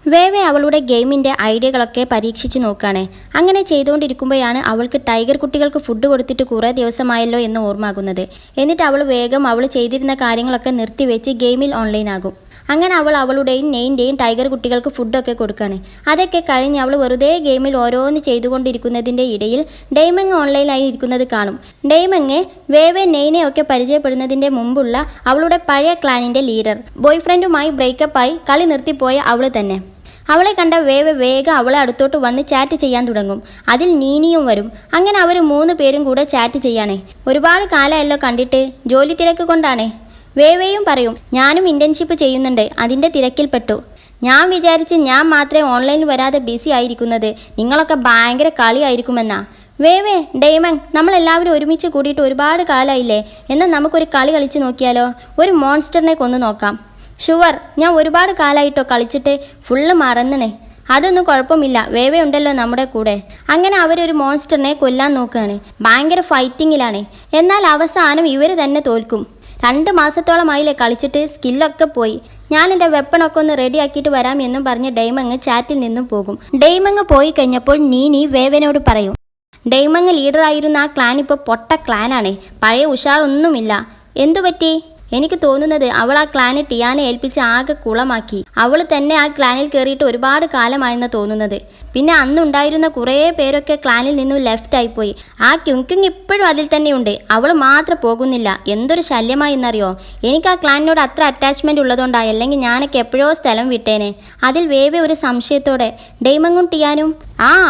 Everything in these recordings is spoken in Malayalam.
വേവെ അവളുടെ ഗെയിമിൻ്റെ ഐഡിയകളൊക്കെ പരീക്ഷിച്ച് നോക്കുകയാണ്. അങ്ങനെ ചെയ്തുകൊണ്ടിരിക്കുമ്പോഴാണ് അവൾക്ക് ടൈഗർ കുട്ടികൾക്ക് ഫുഡ് കൊടുത്തിട്ട് കുറേ ദിവസമായല്ലോ എന്ന് ഓർമ്മാകുന്നത്. എന്നിട്ട് അവൾ വേഗം അവൾ ചെയ്തിരുന്ന കാര്യങ്ങളൊക്കെ നിർത്തിവെച്ച് ഗെയിമിൽ ഓൺലൈൻ ആകും. അങ്ങനെ അവൾ അവളുടെയും നെയിൻ്റെയും ടൈഗർ കുട്ടികൾക്ക് ഫുഡൊക്കെ കൊടുക്കുകയാണ്. അതൊക്കെ കഴിഞ്ഞ് അവൾ വെറുതെ ഗെയിമിൽ ഓരോന്ന് ചെയ്തുകൊണ്ടിരിക്കുന്നതിൻ്റെ ഇടയിൽ ഡെയ്മങ് ഓൺലൈനായി ഇരിക്കുന്നത് കാണും. ഡെയ്മങ് വേവെ നെയ്നെ ഒക്കെ പരിചയപ്പെടുന്നതിൻ്റെ മുമ്പുള്ള അവളുടെ പഴയ ക്ലാനിൻ്റെ ലീഡർ. ബോയ്ഫ്രണ്ടുമായി ബ്രേക്കപ്പായി കളി നിർത്തിപ്പോയ അവൾ തന്നെ. അവളെ കണ്ട വേവെ വേഗം അവളെ അടുത്തോട്ട് വന്ന് ചാറ്റ് ചെയ്യാൻ തുടങ്ങും. അതിൽ നീനിയും വരും. അങ്ങനെ അവർ 3 പേരും കൂടെ ചാറ്റ് ചെയ്യാണേ. ഒരുപാട് കാലമല്ലോ കണ്ടിട്ട്, ജോലി തിരക്ക് കൊണ്ടാണേ. വേവയും പറയും, ഞാനും ഇൻറ്റേൺഷിപ്പ് ചെയ്യുന്നുണ്ട്, അതിൻ്റെ തിരക്കിൽപ്പെട്ടു. ഞാൻ വിചാരിച്ച് ഞാൻ മാത്രമേ ഓൺലൈനിൽ വരാതെ ബിസി ആയിരിക്കുന്നത്, നിങ്ങളൊക്കെ ഭയങ്കര കളിയായിരിക്കുമെന്നാ. വേവേ ഡെയ്മങ്, നമ്മളെല്ലാവരും ഒരുമിച്ച് കൂടിയിട്ട് ഒരുപാട് കാലമായില്ലേ, എന്നാൽ നമുക്കൊരു കളി കളിച്ച് നോക്കിയാലോ? ഒരു മോൺസ്റ്ററിനെ കൊന്നു നോക്കാം. ഷുവർ, ഞാൻ ഒരുപാട് കാലമായിട്ടോ കളിച്ചിട്ട് ഫുള്ള് മറന്നണേ. അതൊന്നും കുഴപ്പമില്ല, വേവേ ഉണ്ടല്ലോ നമ്മുടെ കൂടെ. അങ്ങനെ അവരൊരു മോൺസ്റ്ററിനെ കൊല്ലാൻ നോക്കുകയാണ്. ഭയങ്കര ഫൈറ്റിങ്ങിലാണ്. എന്നാൽ അവസാനം ഇവർ തന്നെ തോൽക്കും. 2 മാസത്തോളമായില്ലേ കളിച്ചിട്ട്, സ്കില്ലൊക്കെ പോയി. ഞാൻ എൻ്റെ വെപ്പണൊക്കെ ഒന്ന് റെഡി ആക്കിയിട്ട് വരാം എന്നും പറഞ്ഞ് ഡെയ്മങ് ചാറ്റിൽ നിന്നും പോകും. ഡെയ്മങ് പോയി കഴിഞ്ഞപ്പോൾ നീനി വേവനോട് പറയും, ഡെയ്മങ് ലീഡറായിരുന്ന ആ ക്ലാൻ ഇപ്പോൾ പൊട്ട ക്ലാനാണ്, പഴയ ഉഷാറൊന്നുമില്ല. എന്തുപറ്റി? എനിക്ക് തോന്നുന്നത് അവൾ ആ ക്ലാന് ടിയാനെ ഏൽപ്പിച്ച് ആകെ കുളമാക്കി. അവൾ തന്നെ ആ ക്ലാനിൽ കയറിയിട്ട് ഒരുപാട് കാലമായെന്ന് തോന്നുന്നത്. പിന്നെ അന്നുണ്ടായിരുന്ന കുറേ പേരൊക്കെ ക്ലാനിൽ നിന്നും ലെഫ്റ്റ് ആയിപ്പോയി. ആ ക്യുങ്കിങ് ഇപ്പോഴും അതിൽ തന്നെയുണ്ട്, അവൾ മാത്രം പോകുന്നില്ല. എന്തൊരു ശല്യമായി എന്നറിയോ? എനിക്ക് ആ ക്ലാനിനോട് അത്ര അറ്റാച്ച്മെൻറ്റ് ഉള്ളതുകൊണ്ടാണ്, അല്ലെങ്കിൽ ഞാനൊക്കെ എപ്പോഴോ സ്ഥലം വിട്ടേനെ. അതിൽ വേവെ ഒരു സംശയത്തോടെ, ഡെയ്മങ്ങും ടിയാനും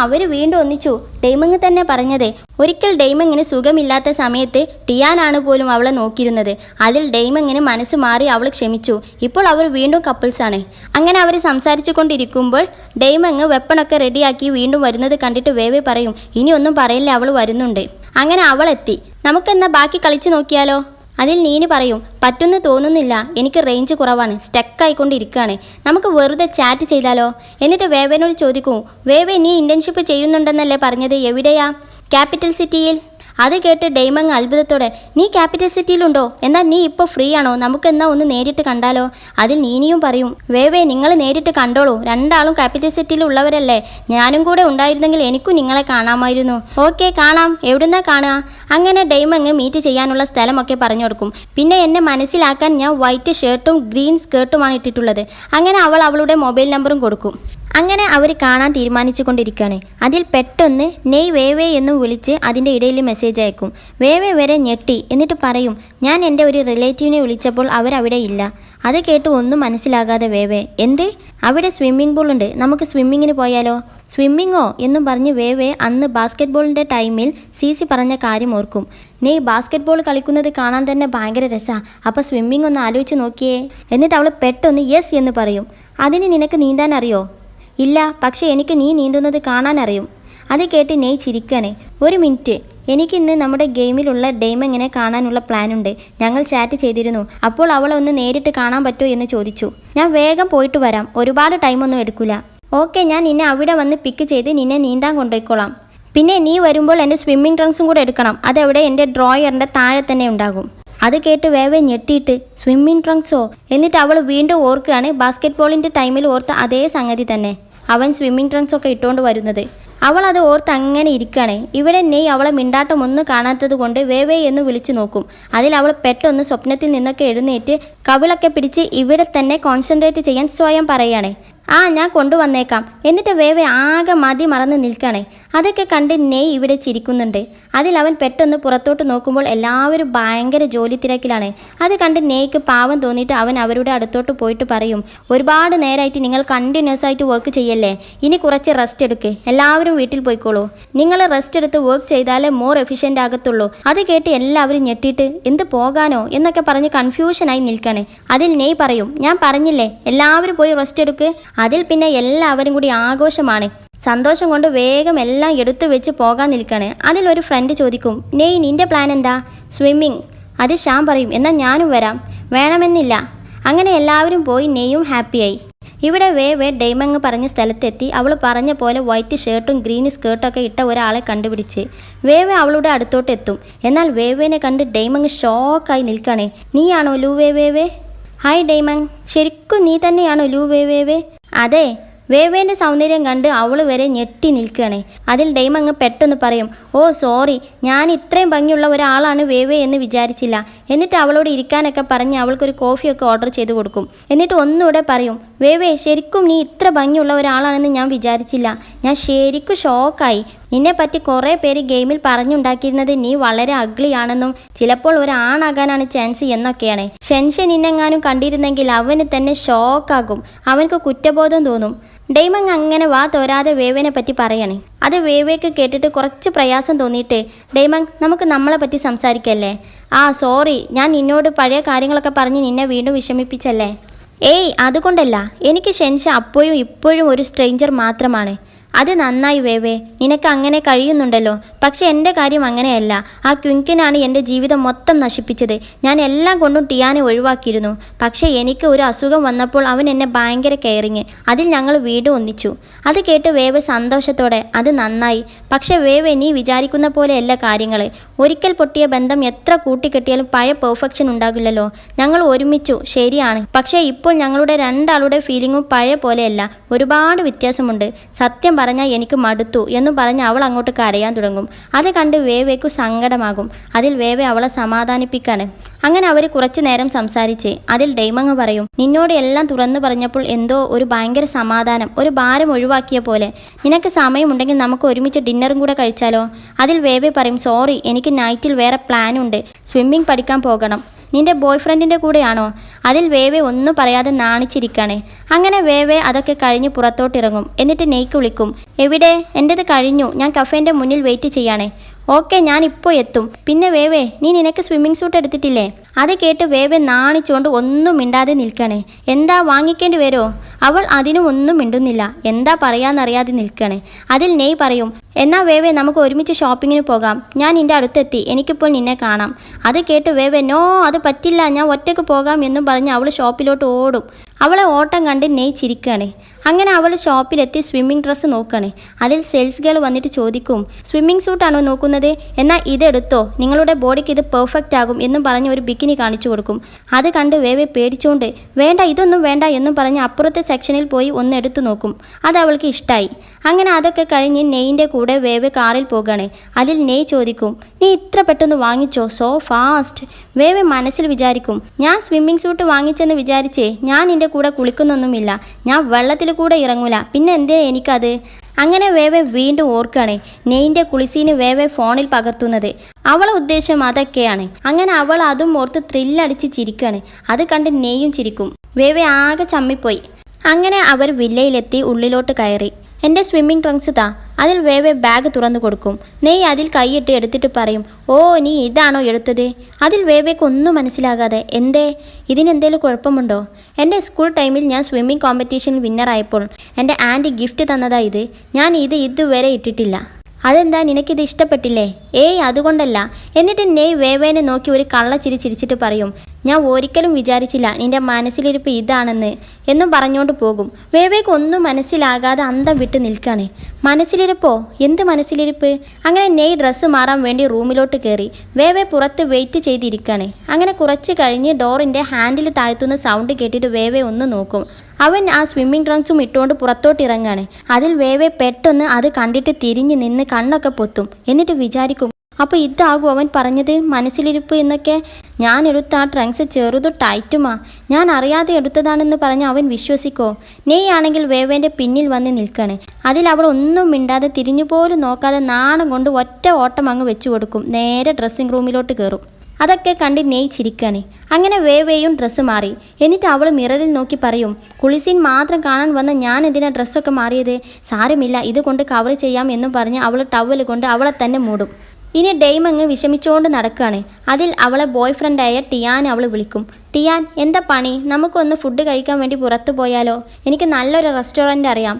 അവർ വീണ്ടും ഒന്നിച്ചു. ഡെയ്മങ് തന്നെ പറഞ്ഞത്, ഒരിക്കൽ ഡെയ്മങ്ങിന് സുഖമില്ലാത്ത സമയത്ത് ടിയാനാണ് പോലും അവളെ നോക്കിയിരുന്നത്. അതിൽ ഡെയ്മങ്ങിന് മനസ്സ് മാറി അവൾ ക്ഷമിച്ചു. ഇപ്പോൾ അവർ വീണ്ടും കപ്പിൾസാണ്. അങ്ങനെ അവർ സംസാരിച്ചു കൊണ്ടിരിക്കുമ്പോൾ ഡെയ്മങ് വെപ്പണൊക്കെ റെഡിയാക്കി വീണ്ടും വരുന്നത് കണ്ടിട്ട് വേവെ പറയും, ഇനി ഒന്നും പറയില്ല, അവൾ വരുന്നുണ്ട്. അങ്ങനെ അവൾ എത്തി. നമുക്കെന്നാ ബാക്കി കളിച്ചു നോക്കിയാലോ? അതിൽ നീനി പറയും, പറ്റുമെന്ന് തോന്നുന്നില്ല, എനിക്ക് റേഞ്ച് കുറവാണ്, സ്റ്റക്കായിക്കൊണ്ടിരിക്കുകയാണ്. നമുക്ക് വെറുതെ ചാറ്റ് ചെയ്താലോ? എന്നിട്ട് വേവേനോട് ചോദിക്കും, വേവേ നീ ഇൻറ്റേൺഷിപ്പ് ചെയ്യുന്നുണ്ടെന്നല്ലേ പറഞ്ഞത്, എവിടെയാ? ക്യാപിറ്റൽ സിറ്റിയിൽ. അത് കേട്ട് ഡെയ്മങ് അത്ഭുതത്തോടെ, നീ ക്യാപിറ്റൽ സിറ്റിയിലുണ്ടോ? എന്നാൽ നീ ഇപ്പോൾ ഫ്രീ ആണോ? നമുക്കെന്നാ ഒന്ന് നേരിട്ട് കണ്ടാലോ? അതിൽ നീനിയും പറയും, വേവേ നിങ്ങൾ നേരിട്ട് കണ്ടോളൂ, രണ്ടാളും ക്യാപിറ്റൽ സിറ്റിയിൽ ഉള്ളവരല്ലേ, ഞാനും കൂടെ ഉണ്ടായിരുന്നെങ്കിൽ എനിക്കും നിങ്ങളെ കാണാമായിരുന്നു. ഓക്കെ കാണാം, എവിടുന്നാ കാണുക? അങ്ങനെ ഡെയ്മങ് മീറ്റ് ചെയ്യാനുള്ള സ്ഥലമൊക്കെ പറഞ്ഞു കൊടുക്കും. പിന്നെ എന്നെ മനസ്സിലാക്കാൻ ഞാൻ വൈറ്റ് ഷർട്ടും ഗ്രീൻ സ്കേർട്ടുമാണ് ഇട്ടിട്ടുള്ളത്. അങ്ങനെ അവൾ അവളുടെ മൊബൈൽ നമ്പറും കൊടുക്കും. അങ്ങനെ അവർ കാണാൻ തീരുമാനിച്ചു കൊണ്ടിരിക്കുകയാണ്. അതിൽ പെട്ടെന്ന് നെയ് വേവേ എന്നും വിളിച്ച് അതിൻ്റെ ഇടയിൽ മെസ്സേജ് അയക്കും. വേവേ വരെ ഞെട്ടി. എന്നിട്ട് പറയും, ഞാൻ എൻ്റെ ഒരു റിലേറ്റീവിനെ വിളിച്ചപ്പോൾ അവരവിടെ ഇല്ല. അത് കേട്ട് ഒന്നും മനസ്സിലാകാതെ വേവേ, എന്ത്? അവിടെ സ്വിമ്മിംഗ് പൂൾ ഉണ്ട്, നമുക്ക് സ്വിമ്മിങ്ങിന് പോയാലോ? സ്വിമ്മിങ്ങോ എന്നും പറഞ്ഞ് വേവേ അന്ന് ബാസ്കറ്റ് ബോളിൻ്റെ ടൈമിൽ സി പറഞ്ഞ കാര്യം ഓർക്കും. നെയ് ബാസ്കറ്റ് ബോൾ കളിക്കുന്നത് കാണാൻ തന്നെ ഭയങ്കര രസമാണ്, അപ്പോൾ സ്വിമ്മിങ് ഒന്ന് ആലോചിച്ച് നോക്കിയേ. എന്നിട്ട് അവൾ പെട്ടെന്ന് യെസ് എന്ന് പറയും. അതിന് നിനക്ക് നീന്താൻ അറിയോ? ഇല്ല, പക്ഷേ എനിക്ക് നീ നീന്തുന്നത് കാണാൻ അറിയും. അത് കേട്ട് നെയ് ചിരിക്കണേ. ഒരു മിനിറ്റ്, എനിക്കിന്ന് നമ്മുടെ ഗെയിമിലുള്ള ഡെയ്മങ്ങിനെ കാണാനുള്ള പ്ലാനുണ്ട്. ഞങ്ങൾ ചാറ്റ് ചെയ്തിരുന്നു. അപ്പോൾ അവളെ ഒന്ന് നേരിട്ട് കാണാൻ പറ്റുമോ എന്ന് ചോദിച്ചു. ഞാൻ വേഗം പോയിട്ട് വരാം, ഒരുപാട് ടൈമൊന്നും എടുക്കില്ല. ഓക്കെ, ഞാൻ നിന്നെ അവിടെ വന്ന് പിക്ക് ചെയ്ത് നിന്നെ നീന്താൻ കൊണ്ടുപോയിക്കോളാം. പിന്നെ നീ വരുമ്പോൾ എൻ്റെ സ്വിമ്മിംഗ് ട്രങ്ക്സും കൂടെ എടുക്കണം, അതവിടെ എൻ്റെ ഡ്രോയറിൻ്റെ താഴെ തന്നെ ഉണ്ടാകും. അത് കേട്ട് വേവേ ഞെട്ടിയിട്ട്, സ്വിമ്മിംഗ് ട്രങ്ക്സോ? എന്നിട്ട് അവൾ വീണ്ടും ഓർക്കുകയാണ് ബാസ്കറ്റ് ബോളിൻ്റെ ടൈമിൽ ഓർത്ത അതേ സംഗതി തന്നെ, അവൻ സ്വിമ്മിംഗ് ട്രങ്ക്സൊക്കെ ഇട്ടുകൊണ്ട് വരുന്നത്. അവൾ അത് ഓർത്ത് അങ്ങനെ ഇരിക്കുകയാണ്. ഇവിടെ നെയ് അവളെ മിണ്ടാട്ടം ഒന്നും കാണാത്തത് കൊണ്ട് വേവേ എന്ന് വിളിച്ചു നോക്കും. അതിൽ അവൾ പെട്ടെന്ന് സ്വപ്നത്തിൽ നിന്നൊക്കെ എഴുന്നേറ്റ് കവിളൊക്കെ പിടിച്ച് ഇവിടെ തന്നെ കോൺസെൻട്രേറ്റ് ചെയ്യാൻ സ്വയം പറയുകയാണ്. ഞാൻ കൊണ്ടുവന്നേക്കാം. എന്നിട്ട് വേവേ ആകെ മതി മറന്ന് നിൽക്കുകയാണ്. അതൊക്കെ കണ്ട് നെയ് ഇവിടെ ചിരിക്കുന്നുണ്ട്. അതിൽ അവൻ പെട്ടെന്ന് പുറത്തോട്ട് നോക്കുമ്പോൾ എല്ലാവരും ഭയങ്കര ജോലി തിരക്കിലാണ്. അത് കണ്ട് നെയ്ക്ക് പാവം തോന്നിയിട്ട് അവൻ അവരുടെ അടുത്തോട്ട് പോയിട്ട് പറയും, ഒരുപാട് നേരമായിട്ട് നിങ്ങൾ കണ്ടിന്യൂസ് ആയിട്ട് വർക്ക് ചെയ്യല്ലേ, ഇനി കുറച്ച് റെസ്റ്റ് എടുക്ക്, എല്ലാവരും വീട്ടിൽ പോയിക്കോളൂ. നിങ്ങൾ റെസ്റ്റ് എടുത്ത് വർക്ക് ചെയ്താലേ മോർ എഫിഷ്യൻ്റ് ആകത്തുള്ളൂ. അത് കേട്ട് എല്ലാവരും ഞെട്ടിയിട്ട്, എന്ത് പോകാനോ എന്നൊക്കെ പറഞ്ഞ് കൺഫ്യൂഷനായി നിൽക്കണേ. അതിൽ നെയ് പറയും, ഞാൻ പറഞ്ഞില്ലേ എല്ലാവരും പോയി റെസ്റ്റ് എടുക്ക്. അതിൽ പിന്നെ എല്ലാവരും കൂടി ആഘോഷമാണ്. സന്തോഷം കൊണ്ട് വേഗം എല്ലാം എടുത്തു വെച്ച് പോകാൻ നിൽക്കണേ. അതിലൊരു ഫ്രണ്ട് ചോദിക്കും, നെയ് നിൻ്റെ പ്ലാൻ എന്താ? സ്വിമ്മിങ്. അത് ഷാം പറയും, എന്നാൽ ഞാനും വരാം. വേണമെന്നില്ല. അങ്ങനെ എല്ലാവരും പോയി നെയ്യും ഹാപ്പിയായി. ഇവിടെ വേവേ ഡെയ്മങ് പറഞ്ഞ സ്ഥലത്തെത്തി. അവൾ പറഞ്ഞ പോലെ വൈറ്റ് ഷർട്ടും ഗ്രീൻ സ്കേർട്ടൊക്കെ ഇട്ട ഒരാളെ കണ്ടുപിടിച്ച് വേവേ അവളുടെ അടുത്തോട്ട് എത്തും. എന്നാൽ വേവേനെ കണ്ട് ഡെയ്മങ് ഷോക്കായി നിൽക്കണേ. നീയാണോ ലൂ വേവേ? ഹായ് ഡെയ്മങ്, ശരിക്കും നീ തന്നെയാണോ ലൂ വേവേ? അതെ. വേവേൻ്റെ സൗന്ദര്യം കണ്ട് അവൾ വരെ ഞെട്ടി നിൽക്കുകയാണ്. അതിൽ ഡെയ്മങ്ങ് പെട്ടെന്ന് പറയും, ഓ സോറി, ഞാൻ ഇത്രയും ഭംഗിയുള്ള ഒരാളാണ് വേവേ എന്ന് വിചാരിച്ചില്ല. എന്നിട്ട് അവളോട് ഇരിക്കാനൊക്കെ പറഞ്ഞ് അവൾക്കൊരു കോഫിയൊക്കെ ഓർഡർ ചെയ്ത് കൊടുക്കും. എന്നിട്ട് ഒന്നുകൂടെ പറയും, വേവേ ശരിക്കും നീ ഇത്ര ഭംഗിയുള്ള ഒരാളാണെന്ന് ഞാൻ വിചാരിച്ചില്ല. ഞാൻ ശരിക്കും ഷോക്കായി. നിന്നെപ്പറ്റി കുറേ പേര് ഗെയിമിൽ പറഞ്ഞുണ്ടാക്കിയിരുന്നത് നീ വളരെ അഗ്ലിയാണെന്നും ചിലപ്പോൾ ഒരു ആണാകാനാണ് ചാൻസ് എന്നൊക്കെയാണ്. ഷെൻഷൻ നിന്നെങ്ങാനും കണ്ടിരുന്നെങ്കിൽ അവന് തന്നെ ഷോക്കാകും. അവനക്ക് കുറ്റബോധം തോന്നും. ഡെയ്മങ് അങ്ങനെ വാ തോരാതെ വേവേനെ പറ്റി പറയണേ. അത് വേവേക്ക് കേട്ടിട്ട് കുറച്ച് പ്രയാസം തോന്നിയിട്ട്, ഡെയ്മങ് നമുക്ക് നമ്മളെ പറ്റി സംസാരിക്കല്ലേ? ആ സോറി, ഞാൻ നിന്നോട് പഴയ കാര്യങ്ങളൊക്കെ പറഞ്ഞ് നിന്നെ വീണ്ടും വിഷമിപ്പിച്ചല്ലേ? ഏയ് അതുകൊണ്ടല്ല, എനിക്ക് ഷെൻഷ അപ്പോഴും ഇപ്പോഴും ഒരു സ്ട്രേഞ്ചർ മാത്രമാണ്. അത് നന്നായി വേവേ, നിനക്ക് അങ്ങനെ കഴിയുന്നുണ്ടല്ലോ. പക്ഷെ എൻ്റെ കാര്യം അങ്ങനെയല്ല. ആ ക്വിങ്കിനാണ് എൻ്റെ ജീവിതം മൊത്തം നശിപ്പിച്ചത്. ഞാൻ എല്ലാം കൊണ്ടും ടിയാനെ ഒഴിവാക്കിയിരുന്നു. പക്ഷേ എനിക്ക് ഒരു അസുഖം വന്നപ്പോൾ അവൻ എന്നെ ഭയങ്കര കെയറിങ്. അതിൽ ഞങ്ങൾ വീണ്ടും ഒന്നിച്ചു. അത് കേട്ട് വേവ സന്തോഷത്തോടെ, അത് നന്നായി. പക്ഷെ വേവേ, നീ വിചാരിക്കുന്ന പോലെയല്ല കാര്യങ്ങൾ. ഒരിക്കൽ പൊട്ടിയ ബന്ധം എത്ര കൂട്ടിക്കെട്ടിയാലും പഴയ പെർഫെക്ഷൻ ഉണ്ടാകില്ലല്ലോ. ഞങ്ങൾ ഒരുമിച്ചു, ശരിയാണ്. പക്ഷേ ഇപ്പോൾ ഞങ്ങളുടെ രണ്ടാളുടെ ഫീലിങ്ങും പഴയ പോലെയല്ല. ഒരുപാട് വ്യത്യാസമുണ്ട്. സത്യം പറഞ്ഞാൽ എനിക്ക് മടുത്തു എന്ന് പറഞ്ഞ് അവൾ അങ്ങോട്ട് കരയാൻ തുടങ്ങും. അത് കണ്ട് വേവേക്കു സങ്കടമാകും. അതിൽ വേവെ അവളെ സമാധാനിപ്പിക്കാണ്. അങ്ങനെ അവർ കുറച്ചു നേരം സംസാരിച്ച് അതിൽ ഡെയ്മങ് പറയും, നിന്നോട് എല്ലാം തുറന്നു പറഞ്ഞപ്പോൾ എന്തോ ഒരു ഭയങ്കര സമാധാനം, ഒരു ഭാരം ഒഴിവാക്കിയ പോലെ. നിനക്ക് സമയമുണ്ടെങ്കിൽ നമുക്ക് ഒരുമിച്ച് ഡിന്നറും കൂടെ കഴിച്ചാലോ? അതിൽ വേവെ പറയും, സോറി, എനിക്ക് നൈറ്റിൽ വേറെ പ്ലാനുണ്ട്. സ്വിമ്മിങ് പഠിക്കാൻ പോകണം. നിന്റെ ബോയ് ഫ്രണ്ടിൻ്റെ കൂടെയാണോ? അതിൽ വേവെ ഒന്നും പറയാതെ നാണിച്ചിരിക്കാണ്. അങ്ങനെ വേവെ അതൊക്കെ കഴിഞ്ഞ് പുറത്തോട്ടിറങ്ങും. എന്നിട്ട് നെയ്ക്ക് വിളിക്കും, എവിടെ? എൻ്റെത് കഴിഞ്ഞു, ഞാൻ കഫേൻ്റെ മുന്നിൽ വെയിറ്റ് ചെയ്യാണേ. ഓക്കെ, ഞാൻ ഇപ്പോൾ എത്തും. പിന്നെ വേവേ, നീ നിനക്ക് സ്വിമ്മിങ് സൂട്ട് എടുത്തിട്ടില്ലേ? അത് കേട്ട് വേവെ നാണിച്ചുകൊണ്ട് ഒന്നും മിണ്ടാതെ നിൽക്കണേ. എന്താ, വാങ്ങിക്കേണ്ടി വരുമോ? അവൾ അതിനും ഒന്നും മിണ്ടുന്നില്ല. എന്താ പറയാന്നറിയാതെ നിൽക്കണേ. അതിൽ നെയ് പറയും, എന്നാ വേവേ, നമുക്ക് ഒരുമിച്ച് ഷോപ്പിങ്ങിന് പോകാം. ഞാൻ നിൻ്റെ അടുത്തെത്തി, എനിക്കിപ്പോൾ നിന്നെ കാണാം. അത് കേട്ട് വേവേ, നോ, അത് പറ്റില്ല, ഞാൻ ഒറ്റയ്ക്ക് പോകാം എന്നും പറഞ്ഞ് അവൾ ഷോപ്പിലോട്ട് ഓടും. അവളെ ഓട്ടം കണ്ട് നെയ് ചിരിക്കുകയാണ്. അങ്ങനെ അവൾ ഷോപ്പിലെത്തി സ്വിമ്മിങ് ഡ്രസ്സ് നോക്കുകയാണ്. അതിൽ സെയിൽസ് ഗേൾ വന്നിട്ട് ചോദിക്കും, സ്വിമ്മിങ് സൂട്ടാണോ നോക്കുന്നത്? എന്നാൽ ഇതെടുത്തോ, നിങ്ങളുടെ ബോഡിക്ക് ഇത് പെർഫെക്റ്റ് ആകും എന്നും പറഞ്ഞ് ഒരു ബിക്കിനി കാണിച്ചു കൊടുക്കും. അത് കണ്ട് വേവെ പേടിച്ചുകൊണ്ട്, വേണ്ട, ഇതൊന്നും വേണ്ട എന്നും പറഞ്ഞ് അപ്പുറത്തെ സെക്ഷനിൽ പോയി ഒന്ന് എടുത്തു നോക്കും. അത് അവൾക്ക് ഇഷ്ടമായി. അങ്ങനെ അതൊക്കെ കഴിഞ്ഞ് നെയ്യിൻ്റെ കൂടെ വേവെ കാറിൽ പോകുകയാണ്. അതിൽ നെയ് ചോദിക്കും, നീ ഇത്ര പെട്ടെന്ന് വാങ്ങിച്ചോ, സോ ഫാസ്റ്റ്? വേവെ മനസ്സിൽ വിചാരിക്കും, ഞാൻ സ്വിമ്മിങ് സൂട്ട് വാങ്ങിച്ചെന്ന് വിചാരിച്ചേ ഞാൻ നിൻ്റെ കൂടെ കുളിക്കുന്നൊന്നുമില്ല. ഞാൻ വെള്ളത്തിൽ കൂടെ ഇറങ്ങൂല, പിന്നെ എന്തേ എനിക്കത്? അങ്ങനെ വേവെ വീണ്ടും ഓർക്കുകയാണ് നെയ്യിൻ്റെ കുളിസീന് വേവെ ഫോണിൽ പകർത്തുന്നത്. അവളെ ഉദ്ദേശം അതൊക്കെയാണ്. അങ്ങനെ അവൾ അതും ഓർത്ത് ത്രില്ലടിച്ച് ചിരിക്കുകയാണ്. അത് കണ്ട് നെയ്യും ചിരിക്കും. വേവെ ആകെ ചമ്മിപ്പോയി. അങ്ങനെ അവർ വില്ലയിലെത്തി ഉള്ളിലോട്ട് കയറി. എൻ്റെ സ്വിമ്മിങ് ട്രങ്ക്സ് താ. അതിൽ വേവെ ബാഗ് തുറന്നു കൊടുക്കും. നെയ് അതിൽ കൈയിട്ട് എടുത്തിട്ട് പറയും, ഓ, നീ ഇതാണോ എടുത്തത്? അതിൽ വേവേക്ക് ഒന്നും മനസ്സിലാകാതെ, എന്തേ, ഇതിനെന്തേലും കുഴപ്പമുണ്ടോ? എൻ്റെ സ്കൂൾ ടൈമിൽ ഞാൻ സ്വിമ്മിങ് കോമ്പറ്റീഷനിൽ വിന്നറായപ്പോൾ എൻ്റെ ആൻറ്റി ഗിഫ്റ്റ് തന്നതാ ഇത്. ഞാൻ ഇതുവരെ ഇട്ടിട്ടില്ല. അതെന്താ, നിനക്കിത് ഇഷ്ടപ്പെട്ടില്ലേ? ഏയ് അതുകൊണ്ടല്ല. എന്നിട്ട് നെയ് വേവേനെ നോക്കി ഒരു കള്ളച്ചിരി ചിരിച്ചിട്ട് പറയും, ഞാൻ ഒരിക്കലും വിചാരിച്ചില്ല നിന്റെ മനസ്സിലിരിപ്പ് ഇതാണെന്ന് എന്നും പറഞ്ഞുകൊണ്ട് പോകും. വേവേക്ക് ഒന്നും മനസ്സിലാകാതെ അന്തം വിട്ട് നിൽക്കുകയാണ്. മനസ്സിലിരിപ്പോ? എന്ത് മനസ്സിലിരിപ്പ്? അങ്ങനെ നെയ് ഡ്രസ്സ് മാറാൻ വേണ്ടി റൂമിലോട്ട് കയറി. വേവെ പുറത്ത് വെയിറ്റ് ചെയ്തിരിക്കുകയാണ്. അങ്ങനെ കുറച്ച് കഴിഞ്ഞ് ഡോറിൻ്റെ ഹാൻഡിൽ താഴ്ത്തുന്ന സൗണ്ട് കേട്ടിട്ട് വേവെ ഒന്ന് നോക്കും. അവൻ ആ സ്വിമ്മിങ് ട്രങ്ക്സും ഇട്ടുകൊണ്ട് പുറത്തോട്ടിറങ്ങാണ്. അതിൽ വേവെ പെട്ടെന്ന് അത് കണ്ടിട്ട് തിരിഞ്ഞ് നിന്ന് കണ്ണൊക്കെ പൊത്തും. എന്നിട്ട് വിചാരിക്കും, അപ്പോൾ ഇതാകും അവൻ പറഞ്ഞത് മനസ്സിലിരിപ്പ് എന്നൊക്കെ. ഞാൻ എടുത്ത ആ ട്രങ്ക്സ് ചെറുതു ടൈറ്റുമാ, ഞാൻ അറിയാതെ എടുത്തതാണെന്ന് പറഞ്ഞ് അവൻ വിശ്വസിക്കോ? നെയ് ആണെങ്കിൽ വേവേൻ്റെ പിന്നിൽ വന്ന് നിൽക്കണേ. അതിൽ അവൾ ഒന്നും മിണ്ടാതെ തിരിഞ്ഞുപോലും നോക്കാതെ നാണം കൊണ്ട് ഒറ്റ ഓട്ടം അങ്ങ് വെച്ചു കൊടുക്കും. നേരെ ഡ്രസ്സിംഗ് റൂമിലോട്ട് കയറും. അതൊക്കെ കണ്ട് നെയ് ചിരിക്കാണ്. അങ്ങനെ വേവേയും ഡ്രസ്സ് മാറി. എന്നിട്ട് അവൾ മിററിൽ നോക്കി പറയും, കുളിസീൻ മാത്രം കാണാൻ വന്ന ഞാൻ എന്തിനാ ഡ്രസ്സൊക്കെ മാറിയത്? സാരമില്ല, ഇതുകൊണ്ട് കവർ ചെയ്യാം എന്നും പറഞ്ഞ് അവൾ ടവൽ കൊണ്ട് അവളെ തന്നെ മൂടും. ഇനി ഡെയ്മങ്ങ് വിഷമിച്ചുകൊണ്ട് നടക്കുകയാണ്. അതിൽ അവളെ ബോയ് ഫ്രണ്ടായ ടിയാൻ അവൾ വിളിക്കും. ടിയാൻ, എന്താ പണി? നമുക്കൊന്ന് ഫുഡ് കഴിക്കാൻ വേണ്ടി പുറത്തു പോയാലോ? എനിക്ക് നല്ലൊരു റെസ്റ്റോറൻറ്റ് അറിയാം.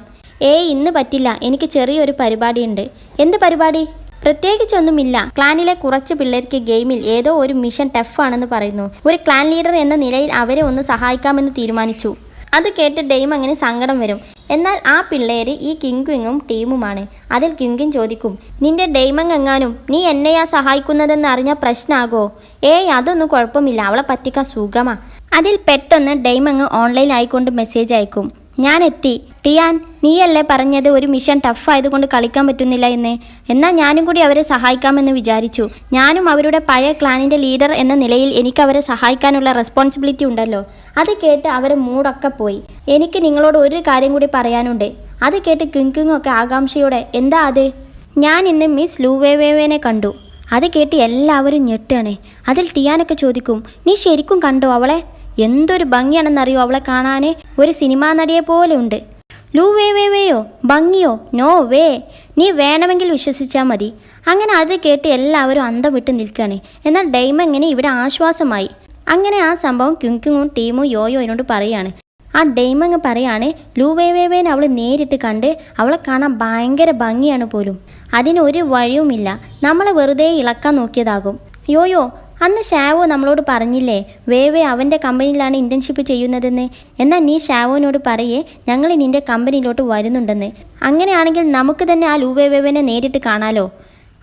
ഏയ് ഇന്ന് പറ്റില്ല, എനിക്ക് ചെറിയൊരു പരിപാടിയുണ്ട്. എന്ത് പരിപാടി? പ്രത്യേകിച്ചൊന്നുമില്ല. ക്ലാനിലെ കുറച്ച് പിള്ളേർക്ക് ഗെയിമിൽ ഏതോ ഒരു മിഷൻ ടഫാണെന്ന് പറയുന്നു. ഒരു ക്ലാൻ ലീഡർ എന്ന നിലയിൽ അവരെ ഒന്ന് സഹായിക്കാമെന്ന് തീരുമാനിച്ചു. അത് കേട്ട് ഡെയ്മങ്ങിന് സങ്കടം വരും. എന്നാൽ ആ പിള്ളേര് ഈ കിങ്ക്വിങ്ങും ടീമുമാണ്. അതിൽ കിങ്ക്വിൻ ചോദിക്കും, നിന്റെ ഡെയ്മങ് എങ്ങാനും നീ എന്നെയാ സഹായിക്കുന്നതെന്ന് അറിഞ്ഞാൽ പ്രശ്നമാകോ? ഏയ് അതൊന്നും കുഴപ്പമില്ല, അവളെ പറ്റിക്കാൻ സുഖമാ. അതിൽ പെട്ടെന്ന് ഡെയ്മങ് ഓൺലൈൻ ആയിക്കൊണ്ട് മെസ്സേജ് അയക്കും. ഞാൻ എത്തി. ടിയാൻ, നീയല്ലേ പറഞ്ഞത് ഒരു മിഷൻ ടഫ് ആയതുകൊണ്ട് കളിക്കാൻ പറ്റുന്നില്ല എന്ന്? എന്നാൽ ഞാനും കൂടി അവരെ സഹായിക്കാമെന്ന് വിചാരിച്ചു. ഞാനും അവരുടെ പഴയ ക്ലാനിൻ്റെ ലീഡർ എന്ന നിലയിൽ എനിക്ക് അവരെ സഹായിക്കാനുള്ള റെസ്പോൺസിബിലിറ്റി ഉണ്ടല്ലോ. അത് കേട്ട് അവരെ മൂടൊക്കെ പോയി. എനിക്ക് നിങ്ങളോട് ഒരു കാര്യം കൂടി പറയാനുണ്ട്. അത് കേട്ട് ക്വിങ്ക്വിങ്ങൊക്കെ ആകാംക്ഷയോടെ, എന്താ അത്? ഞാൻ ഇന്ന് മിസ് ലൂവേവേനെ കണ്ടു. അത് കേട്ട് എല്ലാവരും ഞെട്ടാണ്. അതിൽ ടിയാനൊക്കെ ചോദിക്കും, നീ ശരിക്കും കണ്ടോ അവളെ? എന്തൊരു ഭംഗിയാണെന്നറിയോ അവളെ കാണാൻ, ഒരു സിനിമാ നടിയെ പോലെ ഉണ്ട്. ലൂവേവേയോ? ഭംഗിയോ? നോ വേ, നീ വേണമെങ്കിൽ വിശ്വസിച്ചാൽ മതി. അങ്ങനെ അത് കേട്ട് എല്ലാവരും അന്തം വിട്ട് നിൽക്കുകയാണ്. എന്നാൽ ഡെയ്മങ്ങനെ ഇവിടെ ആശ്വാസമായി. അങ്ങനെ ആ സംഭവം ക്വിങ്ക്വിങ്ങും ടീമും യോയോനോട് പറയാണ്. ആ ഡെയ്മങ്ങ് പറയാണ്, ലൂവേവേനെ അവൾ നേരിട്ട് കണ്ട് അവളെ കാണാൻ ഭയങ്കര ഭംഗിയാണ് പോലും. അതിനൊരു വഴിയുമില്ല, നമ്മളെ വെറുതെ ഇളക്കാൻ നോക്കിയതാകും. യോയോ, അന്ന് ഷാവോ നമ്മളോട് പറഞ്ഞില്ലേ വേവേ അവൻ്റെ കമ്പനിയിലാണ് ഇൻറ്റേൺഷിപ്പ് ചെയ്യുന്നതെന്ന്? എന്നാൽ നീ ഷാവോനോട് പറയേ ഞങ്ങൾ നിൻ്റെ കമ്പനിയിലോട്ട് വരുന്നുണ്ടെന്ന്. അങ്ങനെയാണെങ്കിൽ നമുക്ക് തന്നെ ആ ലൂവേവേനെ നേരിട്ട് കാണാലോ.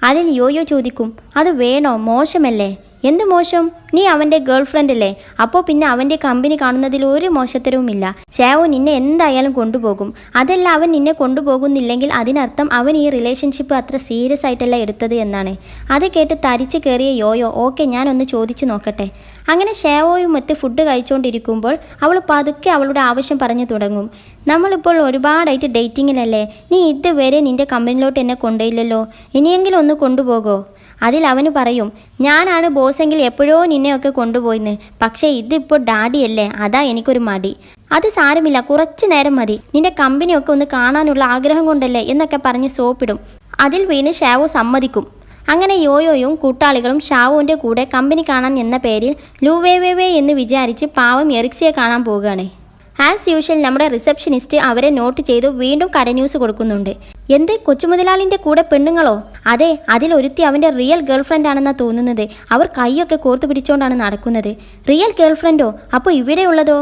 അതിൽ യോയോ ചോദിക്കും, അത് വേണോ? മോശമല്ലേ? എന്ത് മോശം? നീ അവൻ്റെ ഗേൾ ഫ്രണ്ട് അല്ലേ? അപ്പോൾ പിന്നെ അവൻ്റെ കമ്പനി കാണുന്നതിൽ ഒരു മോശത്തരവുമില്ല. ഷാവോ നിന്നെ എന്തായാലും കൊണ്ടുപോകും. അതല്ല, അവൻ നിന്നെ കൊണ്ടുപോകുന്നില്ലെങ്കിൽ അതിനർത്ഥം അവൻ ഈ റിലേഷൻഷിപ്പ് അത്ര സീരിയസ് ആയിട്ടല്ല എടുത്തത് എന്നാണ്. അത് കേട്ട് തരിച്ചു കയറിയ യോയോ, ഓക്കെ ഞാനൊന്ന് ചോദിച്ചു നോക്കട്ടെ. അങ്ങനെ ഷാവോയുമൊത്ത് ഫുഡ് കഴിച്ചുകൊണ്ടിരിക്കുമ്പോൾ അവൾ പതുക്കെ അവളുടെ ആവശ്യം പറഞ്ഞു തുടങ്ങും. നമ്മളിപ്പോൾ ഒരുപാടായിട്ട് ഡേറ്റിങ്ങിലല്ലേ, നീ ഇതുവരെ നിൻ്റെ കമ്പനിയിലോട്ട് എന്നെ കൊണ്ടുപോയില്ലല്ലോ, ഇനിയെങ്കിലും ഒന്ന് കൊണ്ടുപോകോ? അതിൽ അവന് പറയും, ഞാനാണ് ബോസെങ്കിൽ എപ്പോഴോ നിന്നെയൊക്കെ കൊണ്ടുപോയിന്ന്. പക്ഷേ ഇതിപ്പോൾ ഡാഡിയല്ലേ, അതാ എനിക്കൊരു മടി. അത് സാരമില്ല, കുറച്ച് നേരം മതി, നിന്റെ കമ്പനിയൊക്കെ ഒന്ന് കാണാനുള്ള ആഗ്രഹം കൊണ്ടല്ലേ എന്നൊക്കെ പറഞ്ഞ് സോപ്പിടും. അതിൽ വീണ് ഷാവോ സമ്മതിക്കും. അങ്ങനെ യോയോയും കൂട്ടാളികളും ഷാവോൻ്റെ കൂടെ കമ്പനി കാണാൻ എന്ന പേരിൽ ലൂവേവേവേ എന്ന് വിചാരിച്ച് പാവം എറിക്സിയെ കാണാൻ പോവുകയാണ്. ആസ് യൂഷ്വൽ നമ്മുടെ റിസപ്ഷനിസ്റ്റ് അവരെ നോട്ട് ചെയ്ത് വീണ്ടും കരന്യൂസ് കൊടുക്കുന്നുണ്ട്. എന്ത്, കൊച്ചുമുതലാളിൻ്റെ കൂടെ പെണ്ണുങ്ങളോ? അതെ, അതിലൊരുത്തി അവൻ്റെ റിയൽ ഗേൾ ഫ്രണ്ട് ആണെന്നാണ് തോന്നുന്നത്. അവർ കൈയൊക്കെ കോർത്തു പിടിച്ചുകൊണ്ടാണ് നടക്കുന്നത്. റിയൽ ഗേൾ ഫ്രണ്ടോ? അപ്പോൾ ഇവിടെയുള്ളതോ?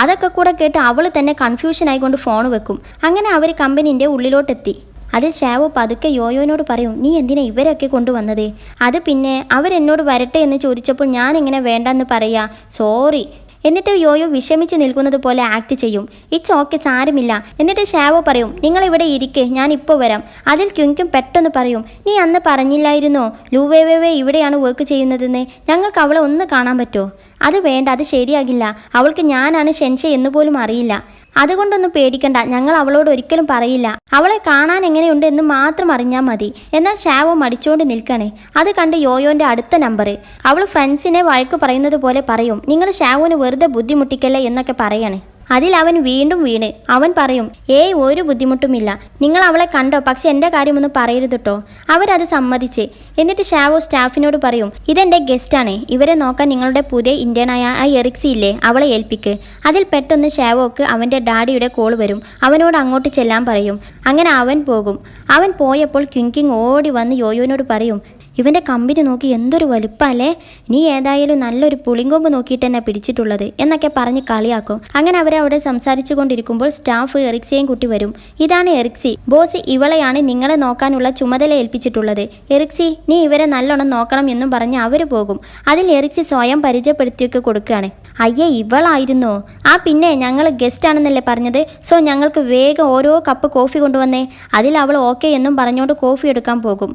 അതൊക്കെ കൂടെ കേട്ട് അവൾ തന്നെ കൺഫ്യൂഷൻ ആയിക്കൊണ്ട് ഫോൺ വെക്കും. അങ്ങനെ അവർ കമ്പനീൻ്റെ ഉള്ളിലോട്ടെത്തി. അതിൽ ഷാവോ പതുക്കെ യോയോനോട് പറയും, നീ എന്തിനാ ഇവരൊക്കെ കൊണ്ടുവന്നത്? അത് പിന്നെ അവരെന്നോട് വരട്ടെ എന്ന് ചോദിച്ചപ്പോൾ ഞാൻ എങ്ങനെ വേണ്ടെന്ന് പറയാ, സോറി. എന്നിട്ട് യോയോ വിഷമിച്ച് നിൽക്കുന്നത് പോലെ ആക്ട് ചെയ്യും. ഇറ്റ്സ് ഓക്കെ, സാരമില്ല. എന്നിട്ട് ഷാവോ പറയും, നിങ്ങളിവിടെ ഇരിക്കേ, ഞാൻ ഇപ്പോൾ വരാം. അതിൽ ക്വിങ്ക്വിങ് പെട്ടെന്ന് പറയും, നീ അന്ന് പറഞ്ഞില്ലായിരുന്നോ ലൂവേവേവേ ഇവിടെയാണ് വർക്ക് ചെയ്യുന്നതെന്ന്? ഞങ്ങൾക്ക് അവളെ ഒന്ന് കാണാൻ പറ്റുമോ? അത് വേണ്ട, അത് ശരിയാകില്ല. അവൾക്ക് ഞാനാണ് ഷെൻഷെ എന്ന് പോലും അറിയില്ല. അതുകൊണ്ടൊന്നും പേടിക്കണ്ട, ഞങ്ങൾ അവളോട് ഒരിക്കലും പറയില്ല. അവളെ കാണാൻ എങ്ങനെയുണ്ട് എന്ന് മാത്രം അറിഞ്ഞാൽ മതി. എന്നാൽ ഷാവോ മടിച്ചുകൊണ്ട് നിൽക്കണേ. അത് കണ്ട് യോയോൻ്റെ അടുത്ത നമ്പർ. അവൾ ഫ്രണ്ട്സിനെ വഴക്ക് പറയുന്നത് പോലെ പറയും, നിങ്ങൾ ഷാവോന് വെറുതെ ബുദ്ധിമുട്ടിക്കല്ലേ എന്നൊക്കെ പറയണേ. അതിൽ അവൻ വീണ്ടും വീണ് അവൻ പറയും, ഏയ് ഒരു ബുദ്ധിമുട്ടുമില്ല, നിങ്ങൾ അവളെ കണ്ടോ, പക്ഷെ എൻ്റെ കാര്യമൊന്നും പറയരുത് കേട്ടോ. അവരത് സമ്മതിച്ച്. എന്നിട്ട് ഷാവോ സ്റ്റാഫിനോട് പറയും, ഇതെൻ്റെ ഗസ്റ്റാണ്, ഇവരെ നോക്കാൻ നിങ്ങളുടെ പുതിയ ഇന്ത്യനായ ആ എറിക്സി ഇല്ലേ, അവളെ ഏൽപ്പിക്ക്. അതിൽ പെട്ടെന്ന് ഷാവോക്ക് അവൻ്റെ ഡാഡിയുടെ കോൾ വരും. അവനോട് അങ്ങോട്ട് ചെല്ലാൻ പറയും. അങ്ങനെ അവൻ പോകും. അവൻ പോയപ്പോൾ ക്വിങ്ക്വിങ് ഓടി വന്ന് യോയോനോട് പറയും, ഇവൻ്റെ കമ്പനി നോക്കി എന്തൊരു വലുപ്പല്ലേ, നീ ഏതായാലും നല്ലൊരു പുളിങ്കൊമ്പ് നോക്കിയിട്ട് തന്നെ പിടിച്ചിട്ടുള്ളത് എന്നൊക്കെ പറഞ്ഞ് കളിയാക്കും. അങ്ങനെ അവരെ അവിടെ സംസാരിച്ചു കൊണ്ടിരിക്കുമ്പോൾ സ്റ്റാഫ് എറിക്സിയെയും കൂട്ടി വരും. ഇതാണ് എറിക്സി, ബോസ് ഇവളെയാണ് നിങ്ങളെ നോക്കാനുള്ള ചുമതല ഏൽപ്പിച്ചിട്ടുള്ളത്. എറിക്സി, നീ ഇവരെ നല്ലോണം നോക്കണം എന്നും പറഞ്ഞ് അവർ പോകും. അതിൽ എറിക്സി സ്വയം പരിചയപ്പെടുത്തിയൊക്കെ കൊടുക്കുകയാണ്. അയ്യേ, ഇവളായിരുന്നോ? ആ പിന്നെ ഞങ്ങൾ ഗസ്റ്റ് ആണെന്നല്ലേ പറഞ്ഞത്, സോ ഞങ്ങൾക്ക് വേഗം ഓരോ കപ്പ് കോഫി കൊണ്ടുവന്നേ. അതിൽ അവൾ ഓക്കെ എന്നും പറഞ്ഞുകൊണ്ട് കോഫി എടുക്കാൻ പോകും.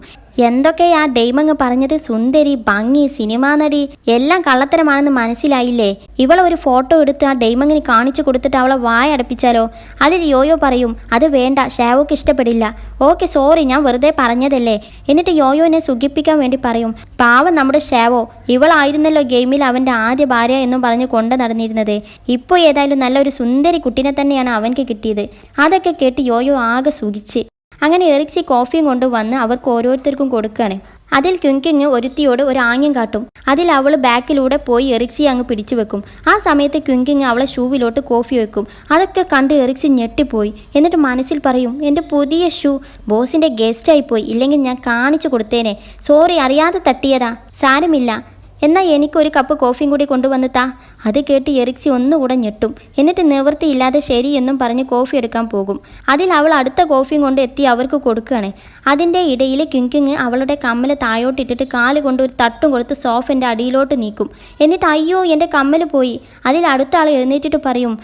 എന്തൊക്കെയാ ഡെയ്മങ്ങ് പറഞ്ഞത്? സുന്ദരി, ഭംഗി, സിനിമാ നടി, എല്ലാം കള്ളത്തരമാണെന്ന് മനസ്സിലായില്ലേ? ഇവളെ ഒരു ഫോട്ടോ എടുത്ത് ആ ഡെയ്മങ്ങിന് കാണിച്ചു കൊടുത്തിട്ട് അവളെ വായ അടപ്പിച്ചാലോ? അതിൽ യോയോ പറയും, അത് വേണ്ട, ഷാവോക്ക് ഇഷ്ടപ്പെടില്ല. ഓക്കെ സോറി, ഞാൻ വെറുതെ പറഞ്ഞതല്ലേ. എന്നിട്ട് യോയോനെ സുഖിപ്പിക്കാൻ വേണ്ടി പറയും, പാവം നമ്മുടെ ഷാവോ, ഇവളായിരുന്നല്ലോ ഗെയിമിൽ അവൻ്റെ ആദ്യ ഭാര്യ എന്നും പറഞ്ഞ് കൊണ്ട് നടന്നിരുന്നത്. ഇപ്പോൾ ഏതായാലും നല്ലൊരു സുന്ദരി കുട്ടീനെ തന്നെയാണ് അവൻക്ക് കിട്ടിയത്. അതൊക്കെ കേട്ട് യോയോ ആകെ സുഖിച്ച്. അങ്ങനെ എറിക്സി കോഫിയും കൊണ്ട് വന്ന് അവർക്ക് ഓരോരുത്തർക്കും കൊടുക്കുകയാണ്. അതിൽ ക്വിങ്ക്വിങ് ഒരുത്തിയോട് ഒരു ആംഗ്യം കാട്ടും. അതിൽ അവൾ ബാക്കിലൂടെ പോയി എറിക്സിയെ അങ്ങ് പിടിച്ചു വെക്കും. ആ സമയത്ത് ക്വിങ്ക്വിങ് അവളെ ഷൂവിലോട്ട് കോഫി വെക്കും. അതൊക്കെ കണ്ട് എറിക്സി ഞെട്ടിപ്പോയി. എന്നിട്ട് മനസ്സിൽ പറയും, എൻ്റെ പുതിയ ഷൂ ബോസിൻ്റെ ഗസ്റ്റായിപ്പോയി, ഇല്ലെങ്കിൽ ഞാൻ കാണിച്ചു കൊടുത്തേനെ. സോറി, അറിയാതെ തട്ടിയതാ, സാരമില്ല. എന്നാൽ എനിക്കൊരു കപ്പ് കോഫിയും കൂടി കൊണ്ടുവന്ന് താ. അത് കേട്ട് എറിക്സി ഒന്നുകൂടെ ഞെട്ടും. എന്നിട്ട് നിവൃത്തിയില്ലാതെ ശരിയെന്നും പറഞ്ഞ് കോഫി എടുക്കാൻ പോകും. അതിൽ അവൾ അടുത്ത കോഫിയും കൊണ്ട് എത്തി അവർക്ക് കൊടുക്കുകയാണ്. അതിൻ്റെ ഇടയിൽ ക്യുങ്കിങ് അവളുടെ കമ്മൽ താഴോട്ടിട്ടിട്ട് കാല് കൊണ്ട് ഒരു തട്ടും കൊടുത്ത് സോഫൻ്റെ അടിയിലോട്ട് നീക്കും. എന്നിട്ട് അയ്യോ എൻ്റെ കമ്മൽ പോയി. അതിൽ അടുത്ത ആൾ എഴുന്നേറ്റിട്ട് പറയും,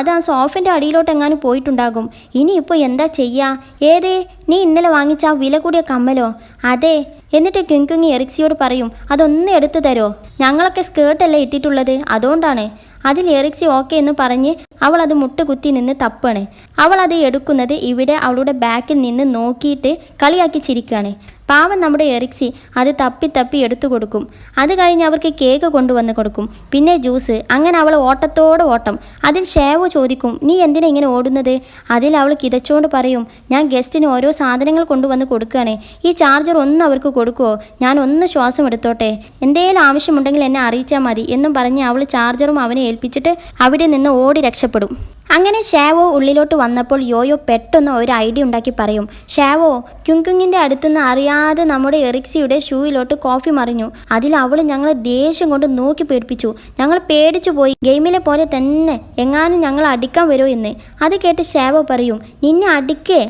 അത് ആ സോഫൻ്റെ അടിയിലോട്ട് എങ്ങാനും പോയിട്ടുണ്ടാകും. ഇനിയിപ്പോൾ എന്താ ചെയ്യുക? ഏതേ, നീ ഇന്നലെ വാങ്ങിച്ച ആ വില കൂടിയ കമ്മലോ? അതെ. എന്നിട്ട് ക്യുങ്കിങ് എറിക്സിയോട് പറയും, അതൊന്ന് എടുത്തു തരോ, ഞങ്ങളൊക്കെ സ്കേർട്ടല്ലേ ഇട്ടിട്ടുള്ളത്, അതുകൊണ്ടാണ്. അതിൽ എറിക്സി ഓക്കെ എന്ന് പറഞ്ഞ് അവൾ അത് മുട്ടുകുത്തി നിന്ന് തപ്പാണ്. അവൾ അത് എടുക്കുന്നത് ഇവിടെ അവളുടെ ബാക്കിൽ നിന്ന് നോക്കിയിട്ട് കളിയാക്കി ചിരിക്കുകയാണ്. പാവം നമ്മുടെ എറിക്സി അത് തപ്പി തപ്പി എടുത്തു കൊടുക്കും. അത് കഴിഞ്ഞ് അവർക്ക് കേക്ക് കൊണ്ടുവന്ന് കൊടുക്കും, പിന്നെ ജ്യൂസ്. അങ്ങനെ അവൾ ഓട്ടത്തോടെ ഓട്ടം. അതിൽ ഷേവോ ചോദിക്കും, നീ എന്തിനാ ഇങ്ങനെ ഓടുന്നത്? അതിൽ അവൾ കിതച്ചുകൊണ്ട് പറയും, ഞാൻ ഗസ്റ്റിന് ഓരോ സാധനങ്ങൾ കൊണ്ടുവന്ന് കൊടുക്കുകയാണ്. ഈ ചാർജർ ഒന്ന് അവർക്ക് കൊടുക്കുമോ? ഞാൻ ഒന്ന് ശ്വാസം എടുത്തോട്ടെ, എന്തേലും ആവശ്യമുണ്ടെങ്കിൽ എന്നെ അറിയിച്ചാൽ മതി എന്നും പറഞ്ഞ് അവൾ ചാർജറും അവനെ ഏൽപ്പിച്ചിട്ട് അവിടെ നിന്ന് ഓടി രക്ഷപ്പെടും. അങ്ങനെ ഷാവോ ഉള്ളിലോട്ട് വന്നപ്പോൾ യോയോ പെട്ടെന്ന് ഒരു ഐഡിയ ഉണ്ടാക്കി പറയും, ഷാവോ, ക്യുങ്കിങ്ങിൻ്റെ അടുത്തുനിന്ന് അറിയാതെ നമ്മുടെ എറിക്സിയുടെ ഷൂയിലോട്ട് കോഫി മറിഞ്ഞു. അതിൽ അവൾ ഞങ്ങളെ ദേഷ്യം കൊണ്ട് നോക്കി പേടിപ്പിച്ചു. ഞങ്ങൾ പേടിച്ചു പോയി. ഗെയിമിലെ പോലെ തന്നെ എങ്ങാനും ഞങ്ങൾ അടിക്കാൻ വരുമോ എന്ന്. അത് കേട്ട് ഷാവോ പറയും, നിന്നെ അടിക്കേ?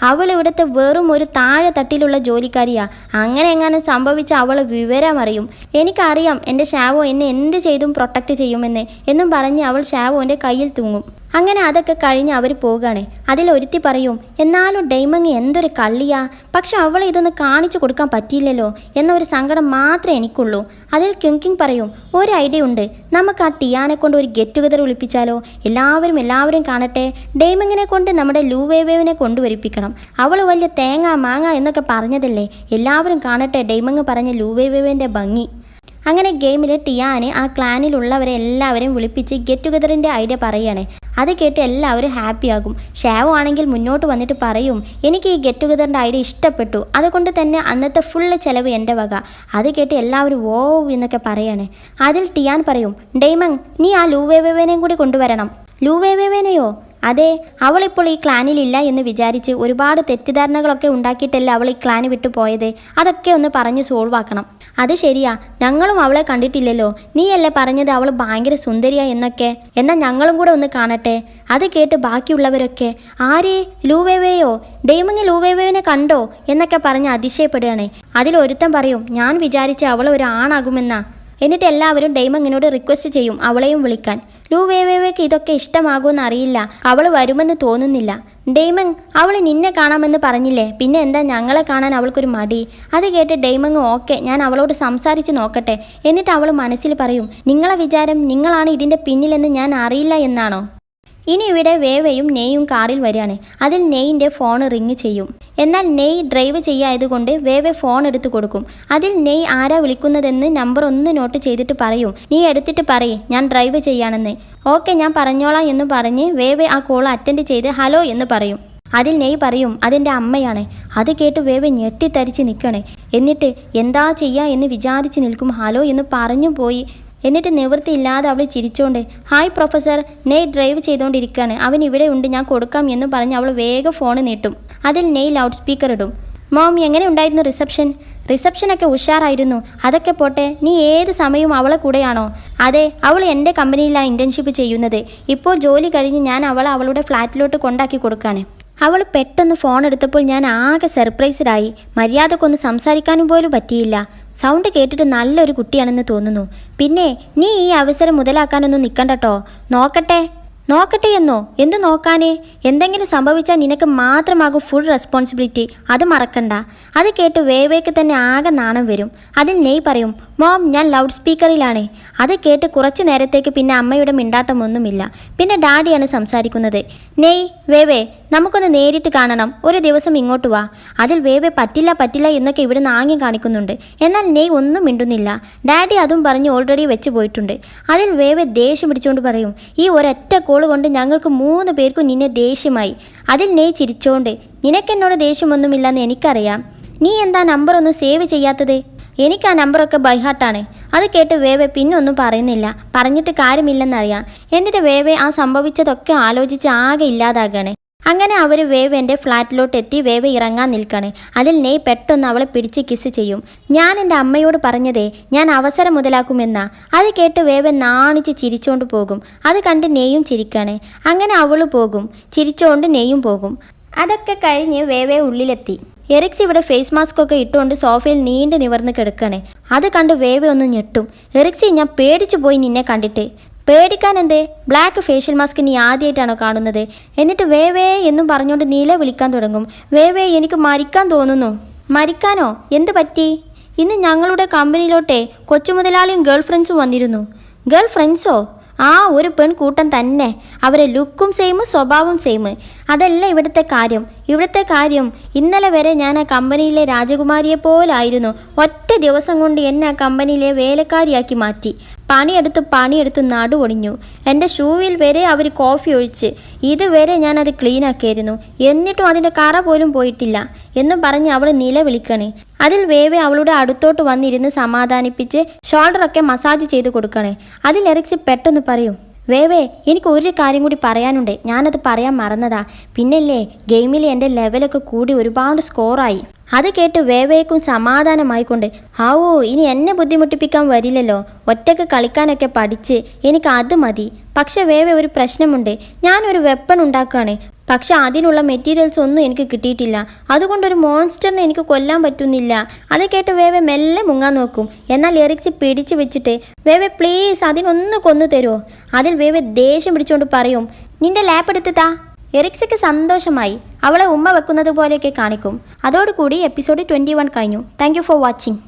അവൾ ഇവിടുത്തെ വെറും ഒരു താഴെ തട്ടിലുള്ള ജോലിക്കാരിയാ. അങ്ങനെ എങ്ങാനും സംഭവിച്ച അവൾ വിവരം അറിയും. എനിക്കറിയാം എൻ്റെ ഷാവോ എന്നെ എന്ത് ചെയ്തും പ്രൊട്ടക്റ്റ് ചെയ്യുമെന്ന് എന്നും പറഞ്ഞ് അവൾ ഷാവോൻ്റെ കയ്യിൽ തൂങ്ങും. അങ്ങനെ അതൊക്കെ കഴിഞ്ഞ് അവർ പോകുകയാണ്. അതിലൊരുത്തി പറയും, എന്നാലും ഡെയ്മങ് എന്തൊരു കള്ളിയാ, പക്ഷെ അവളെ ഇതൊന്ന് കാണിച്ചു കൊടുക്കാൻ പറ്റിയില്ലല്ലോ എന്നൊരു സങ്കടം മാത്രമേ എനിക്കുള്ളൂ. അതിൽ ക്യുങ്കിങ് പറയും, ഒരു ഐഡിയ ഉണ്ട്, നമുക്ക് ആ ടിയാനെ കൊണ്ട് ഒരു ഗെറ്റ് ടുഗദർ വിളിപ്പിച്ചാലോ? എല്ലാവരും കാണട്ടെ. ഡെയ്മങ്ങിനെ കൊണ്ട് നമ്മുടെ ലൂവേവേവിനെ കൊണ്ടുവരിപ്പിക്കണം. അവൾ വലിയ തേങ്ങ മാങ്ങ എന്നൊക്കെ പറഞ്ഞതല്ലേ, എല്ലാവരും കാണട്ടെ ഡെയ്മങ് പറഞ്ഞ ലൂവേവേവിൻ്റെ ഭംഗി. അങ്ങനെ ഗെയിമിൽ ടിയാന് ആ ക്ലാനിലുള്ളവരെ എല്ലാവരെയും വിളിപ്പിച്ച് ഗെറ്റ് ടുഗദറിൻ്റെ ഐഡിയ പറയുകയാണ്. അത് കേട്ട് എല്ലാവരും ഹാപ്പിയാകും. ഷാവോ ആണെങ്കിൽ മുന്നോട്ട് വന്നിട്ട് പറയും, എനിക്ക് ഈ ഗെറ്റ് ടുഗദറിൻ്റെ ഐഡിയ ഇഷ്ടപ്പെട്ടു, അതുകൊണ്ട് തന്നെ അന്നത്തെ ഫുള്ള് ചിലവ് എൻ്റെ വക. അത് കേട്ട് എല്ലാവരും ഓ എന്നൊക്കെ പറയാണ്. അതിൽ ടിയാൻ പറയും, ഡെയ്മങ്, നീ ആ ലൂവേവേവേനെയും കൂടി കൊണ്ടുവരണം. ലൂവേവേവേനെയോ? അതെ, അവളിപ്പോൾ ഈ ക്ലാനിലില്ല എന്ന് വിചാരിച്ച് ഒരുപാട് തെറ്റിദ്ധാരണകളൊക്കെ ഉണ്ടാക്കിയിട്ടല്ല അവൾ ഈ ക്ലാന് വിട്ടു പോയത്. അതൊക്കെ ഒന്ന് പറഞ്ഞ് സോൾവ് ആക്കണം. അത് ശരിയാ, ഞങ്ങളും അവളെ കണ്ടിട്ടില്ലല്ലോ. നീയല്ലേ പറഞ്ഞത് അവൾ ഭയങ്കര സുന്ദരിയാ എന്നൊക്കെ. എന്നാൽ ഞങ്ങളും കൂടെ ഒന്ന് കാണട്ടെ. അത് കേട്ട് ബാക്കിയുള്ളവരൊക്കെ, ആരേ, ലൂവേവേയോ? ഡെയ്മങ് ലൂവേവേവിനെ കണ്ടോ എന്നൊക്കെ പറഞ്ഞ് അതിശയപ്പെടുകയാണ്. അതിലൊരുത്തൻ പറയും, ഞാൻ വിചാരിച്ച അവൾ ഒരു ആണാകുമെന്നാ. എന്നിട്ട് എല്ലാവരും ഡെയ്മങ്ങിനോട് റിക്വസ്റ്റ് ചെയ്യും അവളെയും വിളിക്കാൻ. ലൂവേവേവയ്ക്ക് ഇതൊക്കെ ഇഷ്ടമാകുമെന്ന് അറിയില്ല, അവൾ വരുമെന്ന് തോന്നുന്നില്ല. ഡെയ്മങ്, അവൾ നിന്നെ കാണാമെന്ന് പറഞ്ഞില്ലേ, പിന്നെ എന്താ ഞങ്ങളെ കാണാൻ അവൾക്കൊരു മടി? അത് കേട്ട് ഡെയ്മങ് ഓക്കെ, ഞാൻ അവളോട് സംസാരിച്ച് നോക്കട്ടെ. എന്നിട്ട് അവൾ മനസ്സിൽ പറയും, നിങ്ങളെ വിചാരം നിങ്ങളാണ് ഇതിൻ്റെ പിന്നിലെന്ന് ഞാൻ അറിയില്ല എന്നാണോ? ഇനി ഇവിടെ വേവയും നെയ്യും കാറിൽ വരികയാണ്. അതിൽ നെയ്യിൻ്റെ ഫോൺ റിങ് ചെയ്യും. എന്നാൽ നെയ് ഡ്രൈവ് ചെയ്യായതുകൊണ്ട് വേവെ ഫോൺ എടുത്ത് കൊടുക്കും. അതിൽ നെയ് ആരാ വിളിക്കുന്നതെന്ന് നമ്പർ ഒന്ന് നോട്ട് ചെയ്തിട്ട് പറയും, നീ എടുത്തിട്ട് പറയ് ഞാൻ ഡ്രൈവ് ചെയ്യാണെന്ന്. ഓക്കെ, ഞാൻ പറഞ്ഞോളാം എന്ന് പറഞ്ഞ് വേവെ ആ കോൾ അറ്റൻഡ് ചെയ്ത് ഹലോ എന്ന് പറയും. അതിൽ നെയ് പറയും, അതെൻ്റെ അമ്മയാണ്. അത് കേട്ട് വേവെ ഞെട്ടിത്തരിച്ച് നിൽക്കണേ. എന്നിട്ട് എന്താ ചെയ്യുക എന്ന് വിചാരിച്ച് നിൽക്കും. ഹലോ എന്ന് പറഞ്ഞു പോയി. എന്നിട്ട് നിവൃത്തിയില്ലാതെ അവൾ ചിരിച്ചോണ്ട്, ഹായ് പ്രൊഫസർ, നെയ് ഡ്രൈവ് ചെയ്തുകൊണ്ടിരിക്കുകയാണ്, അവൻ ഇവിടെ ഉണ്ട്, ഞാൻ കൊടുക്കാം എന്ന് പറഞ്ഞ് അവൾ വേഗം ഫോൺ നീട്ടും. അതിൽ നെയ് ലൗഡ് സ്പീക്കർ ഇടും. മോം, എങ്ങനെ ഉണ്ടായിരുന്നു റിസപ്ഷനൊക്കെ ഉഷാറായിരുന്നു. അതൊക്കെ പോട്ടെ, നീ ഏത് സമയവും അവളെ കൂടെയാണോ? അതെ, അവൾ എൻ്റെ കമ്പനിയിലാണ് ഇൻറ്റേൺഷിപ്പ് ചെയ്യുന്നത്. ഇപ്പോൾ ജോലി കഴിഞ്ഞ് ഞാൻ അവളെ അവളുടെ ഫ്ലാറ്റിലോട്ട് കൊണ്ടാക്കി കൊടുക്കുകയാണ്. അവൾ പെട്ടെന്ന് ഫോൺ എടുത്തപ്പോൾ ഞാൻ ആകെ സർപ്രൈസ്ഡായി. മര്യാദക്കൊന്ന് സംസാരിക്കാനും പോലും പറ്റിയില്ല. സൗണ്ട് കേട്ടിട്ട് നല്ലൊരു കുട്ടിയാണെന്ന് തോന്നുന്നു. പിന്നെ നീ ഈ അവസരം മുതലാക്കാനൊന്നും നിൽക്കണ്ടട്ടോ. നോക്കട്ടെ എന്നോ? എന്ത് നോക്കാനേ? എന്തെങ്കിലും സംഭവിച്ചാൽ നിനക്ക് മാത്രമാകും ഫുൾ റെസ്പോൺസിബിലിറ്റി, അത് മറക്കണ്ട. അത് കേട്ട് വേവേക്ക് തന്നെ ആകെ നാണം വരും. അതിൽ നെയ് പറയും, മോം, ഞാൻ ലൗഡ് സ്പീക്കറിലാണ്. അത് കേട്ട് കുറച്ച് നേരത്തേക്ക് പിന്നെ അമ്മയുടെ മിണ്ടാട്ടമൊന്നുമില്ല. പിന്നെ ഡാഡിയാണ് സംസാരിക്കുന്നത്. നെയ്, വേവേ, നമുക്കൊന്ന് നേരിട്ട് കാണണം, ഒരു ദിവസം ഇങ്ങോട്ട് വാ. അതിൽ വേവേ പറ്റില്ല എന്നൊക്കെ ഇവിടെ ആംഗ്യം കാണിക്കുന്നുണ്ട്. എന്നാൽ നെയ് ഒന്നും മിണ്ടുന്നില്ല. ഡാഡി അതും പറഞ്ഞ് ഓൾറെഡി വെച്ച് പോയിട്ടുണ്ട്. അതിൽ വേവേ ദേഷ്യം പിടിച്ചുകൊണ്ട് പറയും, ഈ ഒരൊറ്റ കോൾ കൊണ്ട് ഞങ്ങൾക്ക് 3 പേർക്കും നിന്നെ ദേഷ്യമായി. അതിൽ നെയ് ചിരിച്ചോണ്ട്, നിനക്കെന്നോട് ദേഷ്യമൊന്നുമില്ലെന്ന് എനിക്കറിയാം. നീ എന്താ നമ്പർ ഒന്നും സേവ് ചെയ്യാത്തത്? എനിക്ക് ആ നമ്പറൊക്കെ ബൈഹാർട്ടാണ്. അത് കേട്ട് വേവെ പിന്നെ ഒന്നും പറയുന്നില്ല. പറഞ്ഞിട്ട് കാര്യമില്ലെന്നറിയാം. എന്നിട്ട് വേവെ ആ സംഭവിച്ചതൊക്കെ ആലോചിച്ച് ആകെ ഇല്ലാതാകാണ്. അങ്ങനെ അവർ വേവേൻ്റെ ഫ്ലാറ്റിലോട്ട് എത്തി വേവ ഇറങ്ങാൻ നിൽക്കുകയാണ്. അതിൽ നെയ് പെട്ടെന്ന് അവളെ പിടിച്ച് കിസ് ചെയ്യും. ഞാൻ എൻ്റെ അമ്മയോട് പറഞ്ഞതേ ഞാൻ അവസരം മുതലാക്കുമെന്നാ. അത് കേട്ട് വേവ നാണിച്ച് ചിരിച്ചോണ്ട് പോകും. അത് കണ്ട് നെയ്യും ചിരിക്കാണ്. അങ്ങനെ അവൾ പോകും, ചിരിച്ചോണ്ട് നെയ്യും പോകും. അതൊക്കെ കഴിഞ്ഞ് വേവേ ഉള്ളിലെത്തി. എറിക്സ് ഇവിടെ ഫേസ് മാസ്ക് ഒക്കെ ഇട്ടുകൊണ്ട് സോഫയിൽ നീണ്ടു നിവർന്ന് കിടക്കണേ. അത് കണ്ട് വേവേ ഒന്ന് ഞെട്ടും. എറിക്സി, ഞാൻ പേടിച്ചു പോയി നിന്നെ കണ്ടിട്ട്. പേടിക്കാൻ എന്തേ? ബ്ലാക്ക് ഫേഷ്യൽ മാസ്ക് നീ ആദ്യമായിട്ടാണോ കാണുന്നത്? എന്നിട്ട് വേവേ എന്നും പറഞ്ഞുകൊണ്ട് നീല വിളിക്കാൻ തുടങ്ങും. വേവേ, എനിക്ക് മരിക്കാൻ തോന്നുന്നു. മരിക്കാനോ? എന്ത് പറ്റി? ഇന്ന് ഞങ്ങളുടെ കമ്പനിയിലോട്ടെ കൊച്ചുമുതലാളിയും ഗേൾ ഫ്രണ്ട്സും വന്നിരുന്നു. ഗേൾ ഫ്രണ്ട്സോ? ആ, ഒരു പെൺകൂട്ടം തന്നെ. അവരെ ലുക്കും സെയിം, സ്വഭാവം സെയിം. അതല്ല ഇവിടുത്തെ കാര്യം. ഇവിടുത്തെ കാര്യം, ഇന്നലെ വരെ ഞാൻ ആ കമ്പനിയിലെ രാജകുമാരിയെ പോലായിരുന്നു. ഒറ്റ ദിവസം കൊണ്ട് എന്നെ ആ കമ്പനിയിലെ വേലക്കാരിയാക്കി മാറ്റി. പണിയെടുത്ത് നടുവൊടിഞ്ഞു. എൻ്റെ ഷൂവിൽ വരെ അവർ കോഫി ഒഴിച്ച്. ഇതുവരെ ഞാനത് ക്ലീനാക്കിയായിരുന്നു. എന്നിട്ടും അതിൻ്റെ കറ പോലും പോയിട്ടില്ല എന്നും പറഞ്ഞ് അവൾ നിലവിളിക്കണേ. അതിൽ വേവേ അവളുടെ അടുത്തോട്ട് വന്നിരുന്ന് സമാധാനിപ്പിച്ച് ഷോൾഡറൊക്കെ മസാജ് ചെയ്ത് കൊടുക്കണേ. അതിൽ എറിക്സ് പെട്ടെന്ന് പറയും, വേവേ, എനിക്ക് ഒരു കാര്യം കൂടി പറയാനുണ്ട്. ഞാനത് പറയാൻ മറന്നതാ. പിന്നല്ലേ, ഗെയിമിൽ എൻ്റെ ലെവലൊക്കെ കൂടി ഒരുപാട് സ്കോറായി. അത് കേട്ട് വേവേക്കും സമാധാനമായിക്കൊണ്ട്, ആവോ, ഇനി എന്നെ ബുദ്ധിമുട്ടിപ്പിക്കാൻ വരില്ലല്ലോ. ഒറ്റയ്ക്ക് കളിക്കാനൊക്കെ പഠിച്ച് എനിക്ക് അത് മതി. പക്ഷെ വേവേ, ഒരു പ്രശ്നമുണ്ട്. ഞാനൊരു വെപ്പൺ ഉണ്ടാക്കുകയാണ്. പക്ഷെ അതിനുള്ള മെറ്റീരിയൽസ് ഒന്നും എനിക്ക് കിട്ടിയിട്ടില്ല. അതുകൊണ്ടൊരു മോൺസ്റ്ററിനെ എനിക്ക് കൊല്ലാൻ പറ്റുന്നില്ല. അത് കേട്ട് വേവേ മെല്ലെ മുങ്ങാൻ നോക്കും. എന്നാൽ എറിക്സി പിടിച്ചു വെച്ചിട്ട്, വേവേ പ്ലീസ് അതിനൊന്ന് കൊന്നു തരുമോ? അതിൽ വേവേ ദേഷ്യം പിടിച്ചുകൊണ്ട് പറയും, നിന്റെ ലാപ്പ് എടുത്ത് താ. എറിക്സിക്ക് സന്തോഷമായി. അവളെ ഉമ്മ വെക്കുന്നത് പോലെയൊക്കെ കാണിക്കും. അതോടുകൂടി എപ്പിസോഡ് 21 കഴിഞ്ഞു. Thank you for watching.